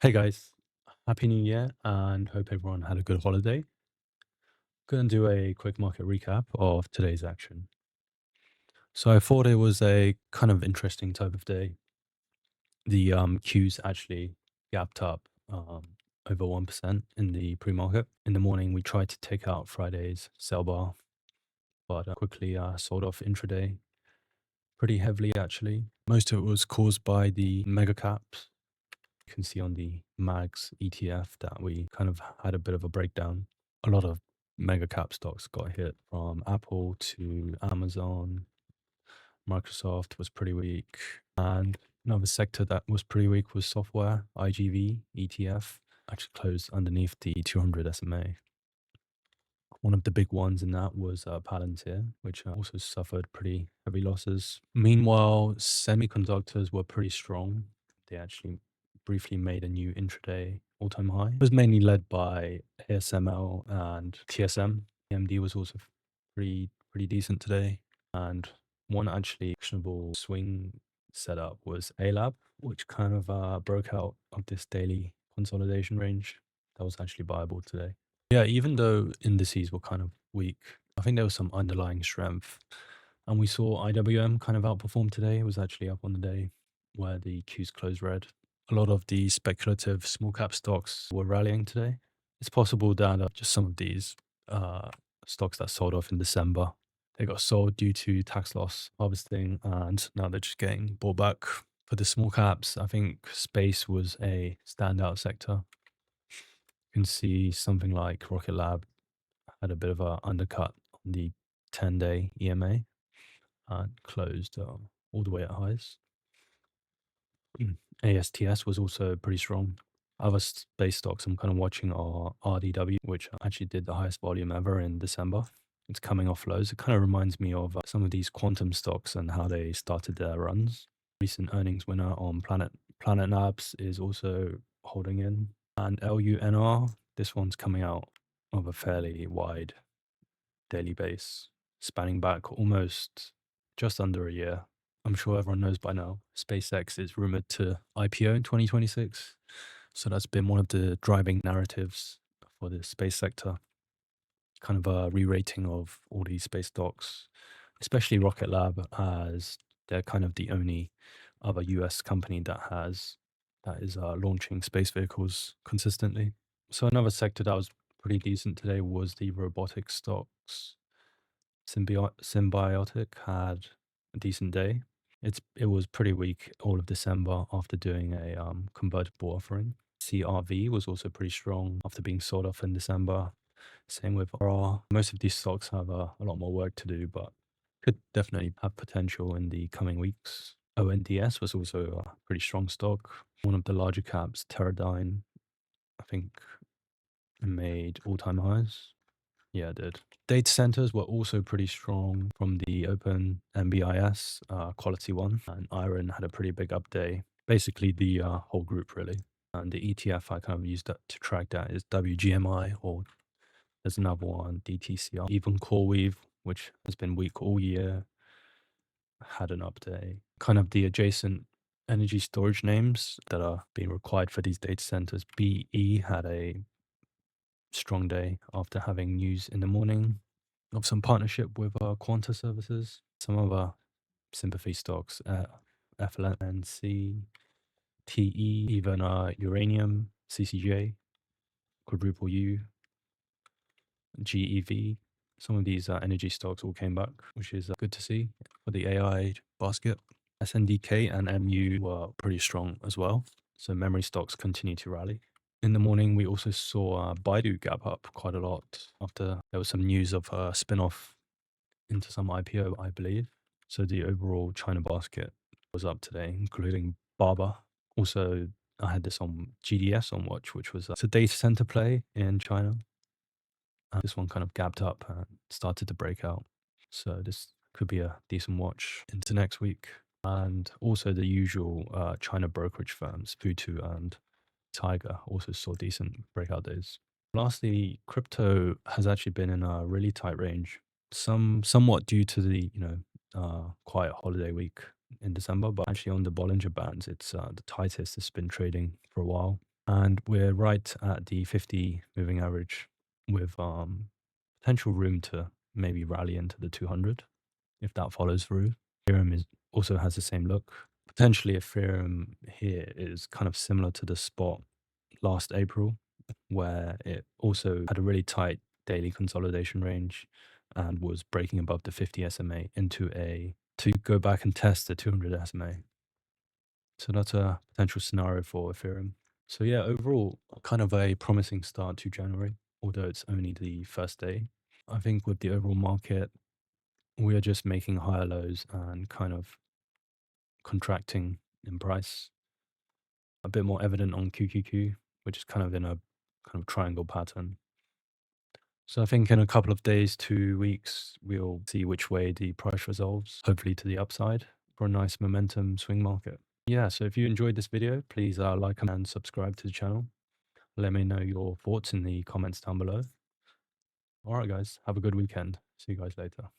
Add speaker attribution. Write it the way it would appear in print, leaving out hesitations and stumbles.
Speaker 1: Hey guys, Happy New Year and hope everyone had a good holiday. Gonna do a quick market recap of today's action. So I thought it was a kind of interesting type of day. The Qs actually gapped up over 1% in the pre-market. In the morning, we tried to take out Friday's sell bar, but quickly sold off intraday pretty heavily actually. Most of it was caused by the mega caps. You can see on the MAGS ETF that we kind of had a bit of a breakdown. A lot of mega cap stocks got hit from Apple to Amazon. Microsoft was pretty weak. And another sector that was pretty weak was software. IGV ETF actually closed underneath the 200 SMA. One of the big ones in that was Palantir, which also suffered pretty heavy losses. Meanwhile, semiconductors were pretty strong. They actually briefly made a new intraday all-time high. It was mainly led by ASML and TSM. AMD was also pretty decent today. And one actually actionable swing setup was ALAB, which kind of broke out of this daily consolidation range. That was actually viable today. Yeah, even though indices were kind of weak, I think there was some underlying strength. And we saw IWM kind of outperform today. It was actually up on the day where the Qs closed red. A lot of the speculative small cap stocks were rallying today. It's possible that just some of these uh, stocks that sold off in December, they got sold due to tax loss harvesting, and now they're just getting bought back. For the small caps, I think space was a standout sector. You can see something like Rocket Lab had a bit of a undercut on the 10-day EMA and closed all the way at highs. ASTS was also pretty strong. Other space stocks I'm kind of watching are RDW, which actually did the highest volume ever in December. It's coming off lows. It kind of reminds me of some of these quantum stocks and how they started their runs. Recent earnings winner on Planet Labs is also holding in. And LUNR, this one's coming out of a fairly wide daily base, spanning back almost just under a year. I'm sure everyone knows by now, SpaceX is rumored to IPO in 2026. So that's been one of the driving narratives for the space sector. Kind of a re-rating of all these space stocks, especially Rocket Lab, as they're kind of the only other US company that is launching space vehicles consistently. So another sector that was pretty decent today was the robotics stocks. Symbiotic had a decent day. It was pretty weak all of December after doing a convertible offering. CRV was also pretty strong after being sold off in December. Same with RR. Most of these stocks have a lot more work to do, but could definitely have potential in the coming weeks. ONDS was also a pretty strong stock. One of the larger caps, Teradyne, I think made all-time highs. Yeah, it did. Data centers were also pretty strong from the Open MBIS quality one, and Iron had a pretty big up day. Basically, the whole group really. And the ETF I kind of used that to track that is WGMI, or there's another one, DTCR. Even CoreWeave, which has been weak all year, had an up day. Kind of the adjacent energy storage names that are being required for these data centers. BE had a strong day after having news in the morning of some partnership with Quanta Services. Some other sympathy stocks, FLNC, TE, even Uranium, CCJ, Quadruple U, GEV. Some of these energy stocks all came back, which is good to see for the AI basket. SNDK and MU were pretty strong as well. So memory stocks continue to rally. In the morning, we also saw Baidu gap up quite a lot after there was some news of a spin-off into some IPO, I believe. So the overall China basket was up today, including Baba. Also, I had this on GDS on watch, which was it's a data center play in China. This one kind of gapped up and started to break out. So this could be a decent watch into next week. And also the usual China brokerage firms, Futu and Tiger, also saw decent breakout days. Lastly, crypto has actually been in a really tight range, somewhat due to the quiet holiday week in December, but actually on the Bollinger Bands, it's the tightest it's been trading for a while. and we're right at the 50 moving average with potential room to maybe rally into the 200 if that follows through. Ethereum also has the same look. Potentially, Ethereum here is kind of similar to the spot last April, where it also had a really tight daily consolidation range and was breaking above the 50 SMA to go back and test the 200 SMA. So that's a potential scenario for Ethereum. So yeah, overall, kind of a promising start to January, although it's only the first day. I think with the overall market, we are just making higher lows and kind of contracting in price. A bit more evident on QQQ, which is kind of in a kind of triangle pattern. So I think in a couple of days, 2 weeks, we'll see which way the price resolves, hopefully to the upside for a nice momentum swing market. Yeah, so if you enjoyed this video, please like and subscribe to the channel. Let me know your thoughts in the comments down below. All right, guys, have a good weekend. See you guys later.